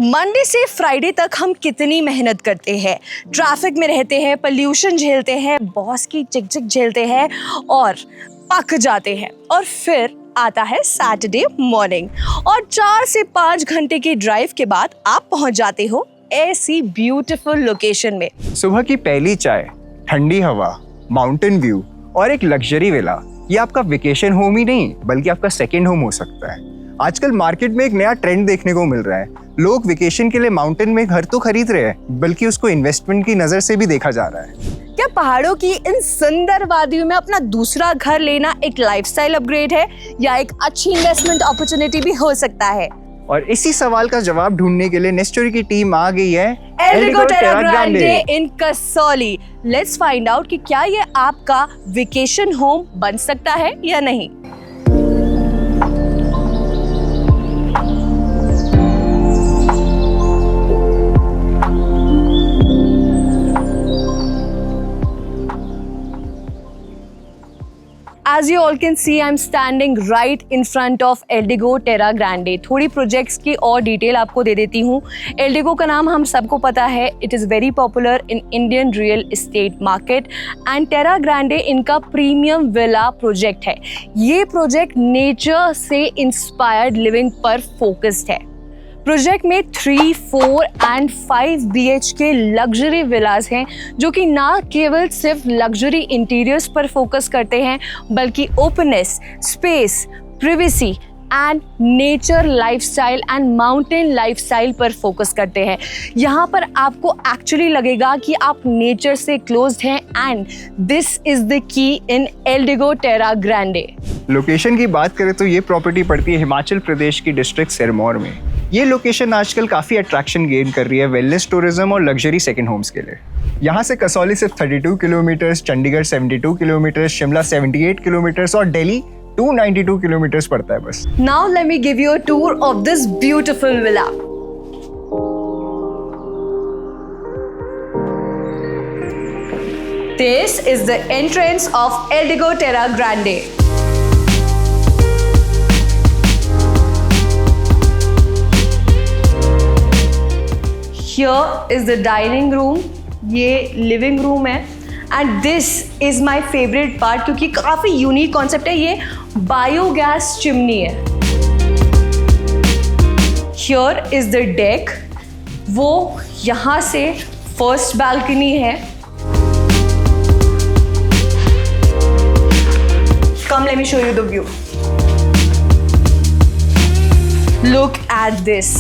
Monday से Friday तक हम कितनी मेहनत करते हैं, ट्रैफिक में रहते हैं, पोल्यूशन झेलते हैं, बॉस की चिक झेलते हैं और पक जाते हैं। और फिर आता है सैटरडे मॉर्निंग और 4 से 5 घंटे की ड्राइव के बाद आप पहुंच जाते हो ऐसी ब्यूटीफुल लोकेशन में। सुबह की पहली चाय, ठंडी हवा, माउंटेन व्यू और एक लग्जरी विला, ये आपका वेकेशन होम ही नहीं बल्कि आपका सेकंड होम हो सकता है। आजकल मार्केट में एक नया ट्रेंड देखने को मिल रहा है। लोग वेकेशन के लिए माउंटेन में घर तो खरीद रहे हैं बल्कि उसको इन्वेस्टमेंट की नजर से भी देखा जा रहा है। क्या पहाड़ों की इन सुंदर वादियों में अपना दूसरा घर लेना एक लाइफस्टाइल अपग्रेड है या एक अच्छी इन्वेस्टमेंट अपॉर्चुनिटी भी हो सकता है? और इसी सवाल का जवाब ढूंढने के लिए नेस्टोरी की टीम आ गई है Eldigo Terra Grande in Kasauli. Let's find out कि क्या ये आपका वेकेशन होम बन सकता है या नहीं। As you all can see, I'm standing right in front of Eldigo Terra Grande. थोड़ी प्रोजेक्ट्स की और डिटेल आपको दे देती हूँ। एल्डिगो का नाम हम सबको पता है, it is very popular in Indian real estate market and Terra Grande इनका प्रीमियम विला प्रोजेक्ट है। ये प्रोजेक्ट नेचर से इंस्पायर्ड लिविंग पर फोकस्ड है। प्रोजेक्ट में 3, 4 एंड 5 BHK लग्जरी विलास हैं जो कि ना केवल सिर्फ लग्जरी इंटीरियर्स पर फोकस करते हैं बल्कि openness, space, privacy and nature lifestyle and mountain lifestyle पर फोकस करते हैं। यहाँ पर आपको एक्चुअली लगेगा कि आप नेचर से क्लोज्ड हैं and this is the key in एल्डिगो Terra Grande. Location की बात करें तो ये प्रॉपर्टी पड़ती है हिमाचल प्रदेश की डिस्ट्रिक्ट सिरमौर में। ये लोकेशन आजकल काफ़ी अट्रैक्शन गेन कर रही है वेलनेस टूरिज्म और लग्जरी सेकंड होम्स के लिए। यहाँ से कसौली सिर्फ 32 kilometres, Chandigarh 72 kilometres, Shimla 78 kilometres और दिल्ली 292 किलोमीटर्स पड़ता है बस। Now let me give you a tour of this beautiful villa. This is the entrance of Eldigo Terra Grande. Here is the dining room. ये living room है and this is my favorite part क्योंकि काफ़ी unique concept है। ये biogas chimney है। Here is the deck. वो यहाँ से फर्स्ट बालकनी है। Come, let me show you the view. Look at this.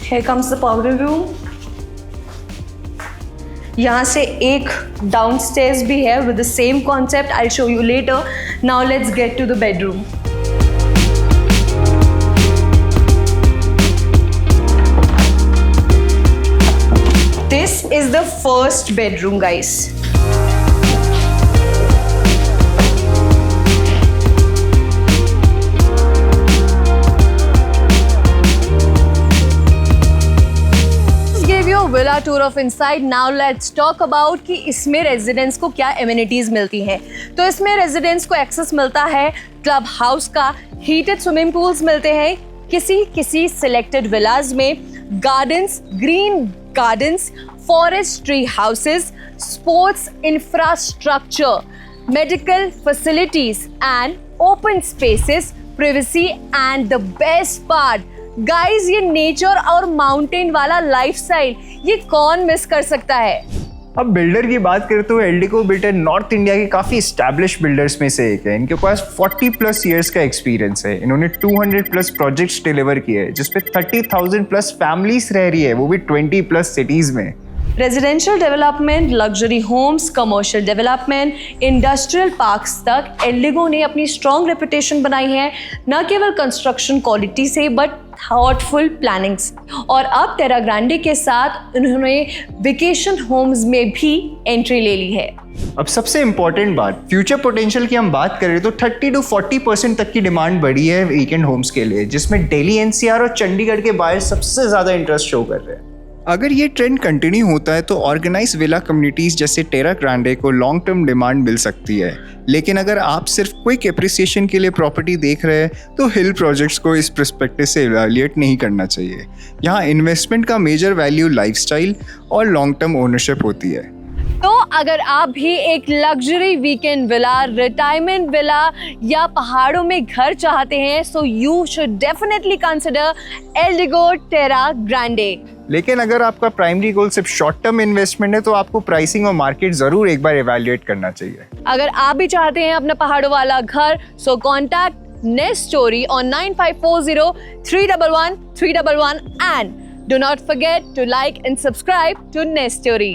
Here comes the powder room. यहाँ से एक downstairs भी है with the same concept. I'll show you later. Now let's get to the bedroom. This is the first bedroom, guys. Villa tour of inside. Now let's talk about कि इसमें residents को क्या amenities मिलती हैं। तो इसमें रेजिडेंट्स को access मिलता है क्लब हाउस का, हीटेड स्विमिंग पूल्स मिलते हैं किसी सिलेक्टेड विलाज में, gardens, green gardens, forest tree houses, sports infrastructure, medical facilities and open spaces, privacy and the best part guys, ये नेचर और माउंटेन वाला लाइफस्टाइल, ये कौन मिस कर सकता है। अब बिल्डर की बात करें तो एल्डिगो बिल्डर नॉर्थ इंडिया के काफ़ी एस्टैब्लिश बिल्डर्स में से एक है। इनके पास 40+ ईयर्स का एक्सपीरियंस है। इन्होंने 200+ प्रोजेक्ट्स डिलीवर किए हैं जिसपे 30,000+ फैमिलीज रह रही है, वो भी 20+ सिटीज में। Residential development, luxury homes, commercial development, industrial parks तक एल्डिगो ने अपनी स्ट्रॉन्ग रेपुटेशन बनाई है, न केवल कंस्ट्रक्शन क्वालिटी से बट थॉटफुल प्लानिंग्स। और अब टेरा ग्रांडे के साथ उन्होंने वेकेशन होम्स में भी एंट्री ले ली है। अब सबसे इम्पोर्टेंट बात, फ्यूचर पोटेंशियल की हम बात करें तो 30 to 40% तक की डिमांड बढ़ी है वीकेंड होम्स के लिए, जिसमें दिल्ली NCR और चंडीगढ़ के बायर सबसे ज़्यादा इंटरेस्ट शो कर रहे हैं। अगर ये ट्रेंड कंटिन्यू होता है तो ऑर्गेनाइज विला कम्युनिटीज़ जैसे टेरा ग्रांडे को लॉन्ग टर्म डिमांड मिल सकती है। लेकिन अगर आप सिर्फ क्विक एप्रिसिएशन के लिए प्रॉपर्टी देख रहे हैं तो हिल प्रोजेक्ट्स को इस पर्सपेक्टिव से इवैल्यूएट नहीं करना चाहिए। यहाँ इन्वेस्टमेंट का मेजर वैल्यू लाइफस्टाइल और लॉन्ग टर्म ओनरशिप होती है। तो अगर आप भी एक luxury weekend villa, retirement villa या पहाड़ों में घर चाहते हैं, so you should definitely consider Eldigo Terra Grande. लेकिन अगर आपका प्राइमरी गोल सिर्फ शॉर्ट टर्म इन्वेस्टमेंट है तो आपको प्राइसिंग और मार्केट ज़रूर एक बार इवैल्यूएट करना चाहिए। अगर आप भी चाहते हैं अपना पहाड़ों वाला घर, so contact Nest Story on 9540311311 and do not forget to like and subscribe to Nest Story.